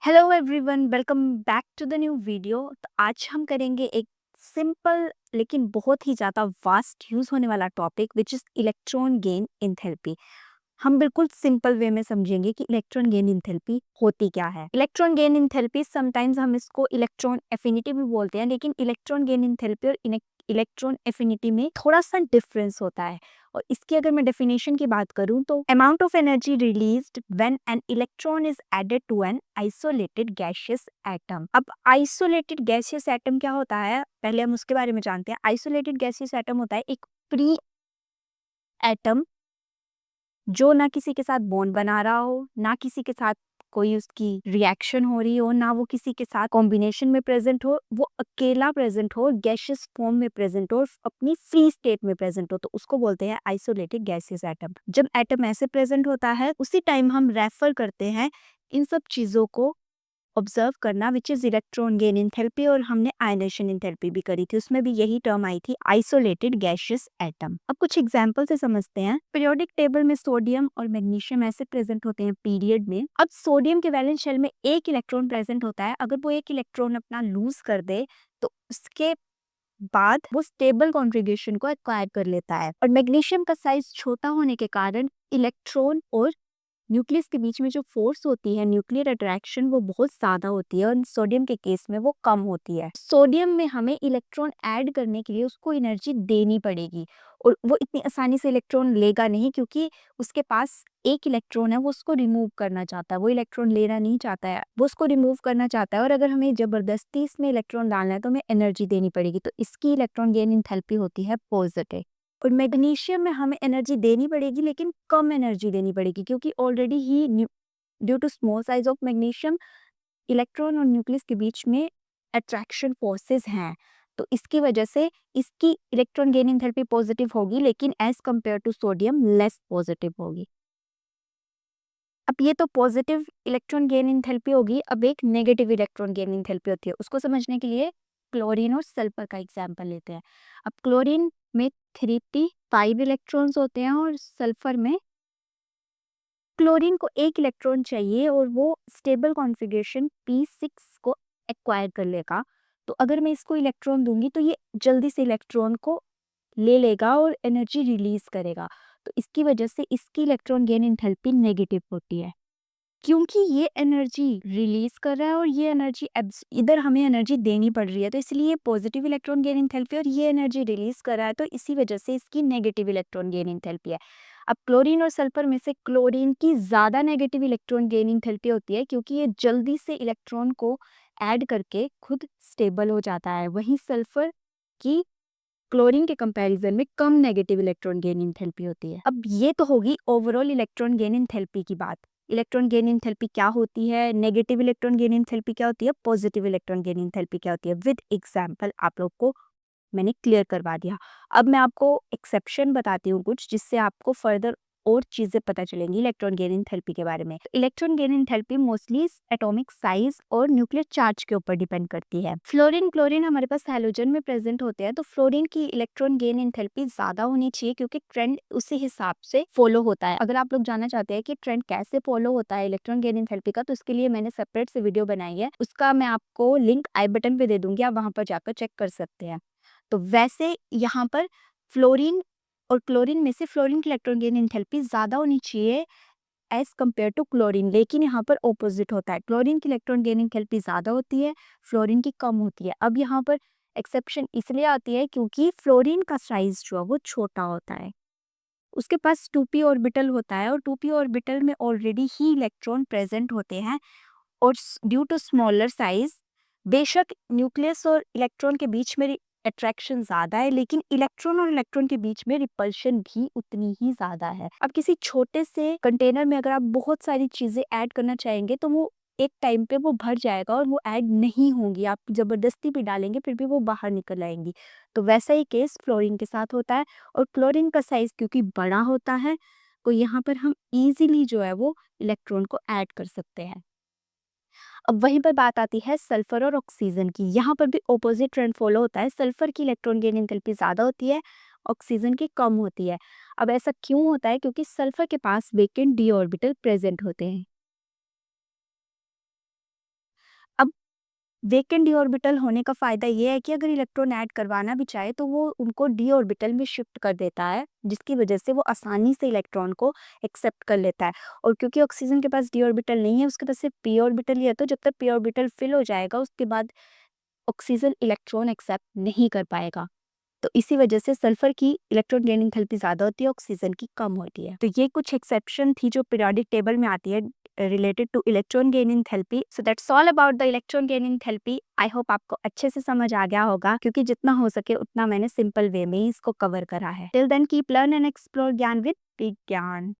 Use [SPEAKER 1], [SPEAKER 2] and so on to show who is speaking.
[SPEAKER 1] Hello everyone, welcome back to the new video. तो आज हम करेंगे एक सिंपल लेकिन बहुत ही ज़्यादा वास्ट यूज़ होने वाला topic which is electron gain enthalpy. हम बिल्कुल सिंपल वे में समझेंगे कि इलेक्ट्रॉन गेन एंथैल्पी होती क्या है। इलेक्ट्रॉन गेन एंथैल्पी समटाइम्स हम इसको इलेक्ट्रॉन एफिनिटी भी बोलते हैं, लेकिन इलेक्ट्रॉन गेन एंथैल्पी और इलेक्ट्रॉन एफिनिटी में थोड़ा सा डिफरेंस होता है। और इसकी अगर मैं डेफिनेशन की बात करूं तो amount of energy released when an electron is added to an isolated gaseous atom. अब आइसोलेटेड गैसियस एटम क्या होता है, पहले हम उसके बारे में जानते हैं। आइसोलेटेड गैसियस एटम होता है एक फ्री एटम जो ना किसी के साथ बॉन्ड बना रहा हो, ना किसी के साथ कोई उसकी रिएक्शन हो रही हो, ना वो किसी के साथ कॉम्बिनेशन में प्रेजेंट हो, वो अकेला प्रेजेंट हो, गैसियस फॉर्म में प्रेजेंट हो, अपनी फ्री स्टेट में प्रेजेंट हो, तो उसको बोलते हैं आइसोलेटेड गैसियस एटम। जब एटम ऐसे प्रेजेंट होता है उसी टाइम हम रेफर करते हैं इन सब चीजों को ऑब्जर्व करना, which is electron gain enthalpy. और हमने आयनेशन एंथैल्पी भी करी थी, उसमें भी यही टर्म आई थी, आइसोलेटेड गैसियस एटम। अब कुछ एग्जांपल से समझते हैं। पीरियोडिक टेबल में सोडियम और मैग्नीशियम ऐसे प्रेजेंट होते हैं पीरियड में। अब सोडियम के वैलेंस शेल में एक इलेक्ट्रॉन प्रेजेंट होता है। अगर वो एक इलेक्ट्रॉन अपना लूज कर दे तो उसके बाद वो स्टेबल कॉन्फ़िगरेशन को एक्वायर कर लेता है। और मैग्नीशियम का साइज छोटा होने के कारण इलेक्ट्रॉन और न्यूक्लियस के बीच में जो फोर्स होती है, न्यूक्लियर अट्रैक्शन, वो बहुत ज़्यादा होती है और सोडियम के केस में वो कम होती है। सोडियम में हमें इलेक्ट्रॉन ऐड करने के लिए उसको एनर्जी देनी पड़ेगी और वो इतनी आसानी से इलेक्ट्रॉन लेगा नहीं, क्योंकि उसके पास एक इलेक्ट्रॉन है, वो उसको रिमूव करना चाहता है। वो इलेक्ट्रॉन लेना नहीं चाहता है, वो उसको रिमूव करना चाहता है। और अगर हमें ज़बरदस्ती इसमें इलेक्ट्रॉन डालना है तो हमें एनर्जी देनी पड़ेगी, तो इसकी इलेक्ट्रॉन गेन एंथैल्पी होती है पॉजिटिव। और मैग्नीशियम में हमें एनर्जी देनी पड़ेगी, लेकिन कम एनर्जी देनी पड़ेगी, क्योंकि ऑलरेडी ही due to small size of magnesium electron और न्यूक्लियस के बीच में अट्रैक्शन फोर्सेस हैं। तो इसकी वजह से इसकी इलेक्ट्रॉन गेन एंथैल्पी पॉजिटिव होगी, लेकिन as compare to sodium less positive होगी। अब ये तो पॉजिटिव इलेक्ट्रॉन गेन एंथैल्पी होगी। अब एक नेगेटिव इलेक्ट्रॉन गेन एंथैल्पी होती है, उसको समझने के लिए क्लोरीन और सल्फर का एग्जाम्पल लेते हैं। अब क्लोरीन में 3p5 इलेक्ट्रॉन्स होते हैं और सल्फर में, क्लोरीन को एक इलेक्ट्रॉन चाहिए और वो स्टेबल कॉन्फ़िगरेशन p6 को एक्वायर कर लेगा। तो अगर मैं इसको इलेक्ट्रॉन दूंगी तो ये जल्दी से इलेक्ट्रॉन को ले लेगा और एनर्जी रिलीज करेगा। तो इसकी वजह से इसकी इलेक्ट्रॉन गेन एंथैल्पी नेगेटिव होती है, क्योंकि ये एनर्जी रिलीज कर रहा है और ये एनर्जी इधर हमें एनर्जी देनी पड़ रही है, तो इसलिए पॉजिटिव इलेक्ट्रॉन गेन एंथैल्पी, और ये एनर्जी रिलीज कर रहा है, तो इसी वजह से इसकी नेगेटिव इलेक्ट्रॉन गेन एंथैल्पी है। अब क्लोरीन और सल्फर में से क्लोरीन की ज़्यादा नेगेटिव इलेक्ट्रॉन गेन एंथैल्पी होती है, क्योंकि ये जल्दी से इलेक्ट्रॉन को ऐड करके खुद स्टेबल हो जाता है। वहीं सल्फर की क्लोरीन के कंपैरिजन में कम नेगेटिव इलेक्ट्रॉन गेन एंथैल्पी होती है। अब ये तो होगी ओवरऑल इलेक्ट्रॉन गेन एंथैल्पी की बात। इलेक्ट्रॉन गेन एंथैल्पी क्या होती है, नेगेटिव इलेक्ट्रॉन गेन एंथैल्पी क्या होती है, पॉजिटिव इलेक्ट्रॉन गेन एंथैल्पी क्या होती है, विद एग्जांपल आप लोग को मैंने क्लियर करवा दिया। अब मैं आपको एक्सेप्शन बताती हूँ कुछ, जिससे आपको फर्दर और चीजें पता चलेंगी इलेक्ट्रॉन गेन एंथैल्पी के बारे में। Electron gain enthalpy mostly atomic size और न्यूक्लियर चार्ज के ऊपर डिपेंड करती है। फ्लोरीन क्लोरीन हमारे पास हैलोजन में प्रेजेंट होते हैं, तो फ्लोरीन की इलेक्ट्रॉन गेन एंथैल्पी ज्यादा होनी चाहिए, क्योंकि ट्रेंड उसी हिसाब से फॉलो होता है। अगर आप लोग जानना चाहते हैं कि ट्रेंड कैसे फॉलो होता है इलेक्ट्रॉन गेन एंथैल्पी का, तो इसके लिए मैंने सेपरेट से वीडियो बनाई है, उसका मैं आपको लिंक आई बटन पे दे दूंगी, आप वहां पर जाकर चेक कर सकते हैं। तो वैसे यहाँ पर फ्लोरीन और क्लोरीन में से फ्लोरीन की इलेक्ट्रॉन गेन एंथैल्पी ज्यादा होनी चाहिए एज कंपेयर टू क्लोरीन, लेकिन यहाँ पर ऑपोजिट होता है। क्लोरीन की इलेक्ट्रॉन गेन एंथैल्पी ज्यादा होती है, फ्लोरीन की कम होती है। अब यहाँ पर एक्सेप्शन इसलिए आती है क्योंकि फ्लोरीन का साइज जो है वो छोटा होता है, उसके पास 2p ऑर्बिटल होता है, और 2p ऑर्बिटल में ऑलरेडी ही इलेक्ट्रॉन प्रेजेंट होते हैं। और ड्यू टू स्मॉलर साइज, बेशक न्यूक्लियस और इलेक्ट्रॉन के बीच में अट्रैक्शन ज्यादा है, लेकिन इलेक्ट्रॉन और इलेक्ट्रॉन के बीच में रिपल्शन भी उतनी ही ज्यादा है। अब किसी छोटे से कंटेनर में अगर आप बहुत सारी चीजें ऐड करना चाहेंगे तो वो एक टाइम पे वो भर जाएगा और वो ऐड नहीं होंगी, आप जबरदस्ती भी डालेंगे फिर भी वो बाहर निकल आएंगी। तो वैसा ही केस फ्लोरीन के साथ होता है। और क्लोरीन का साइज क्योंकि बड़ा होता है, तो यहाँ पर हम इजीली जो है वो इलेक्ट्रॉन को ऐड कर सकते हैं। अब वहीं पर बात आती है सल्फर और ऑक्सीजन की। यहाँ पर भी ऑपोजिट ट्रेंड फॉलो होता है। सल्फर की इलेक्ट्रॉन गेन एंथैल्पी ज़्यादा होती है, ऑक्सीजन की कम होती है। अब ऐसा क्यों होता है, क्योंकि सल्फर के पास वेकेंट डी ऑर्बिटल प्रेजेंट होते हैं। वेकेंट डी ऑर्बिटल होने का फ़ायदा ये है कि अगर इलेक्ट्रॉन ऐड करवाना भी चाहे तो वो उनको डी ऑर्बिटल में शिफ्ट कर देता है, जिसकी वजह से वो आसानी से इलेक्ट्रॉन को एक्सेप्ट कर लेता है। और क्योंकि ऑक्सीजन के पास डी ऑर्बिटल नहीं है, उसके पास सिर्फ पी ऑर्बिटल ही है, तो जब तक पी ऑर्बिटल फिल हो जाएगा उसके बाद ऑक्सीजन इलेक्ट्रॉन एक्सेप्ट नहीं कर पाएगा। तो इसी वजह से सल्फर की इलेक्ट्रॉन गेन एंथैल्पी ज़्यादा होती है, ऑक्सीजन की कम होती है। तो ये कुछ एक्सेप्शन थी जो पीरियोडिक टेबल में आती है related two electron gain enthalpy. So that's all about the electron gain enthalpy. I hope आपको अच्छे से समझ आ गया होगा, क्योंकि जितना हो सके उतना मैंने सिंपल वे में ही इसको कवर करा है। Till then keep learn and explore ज्ञान विद विज्ञान।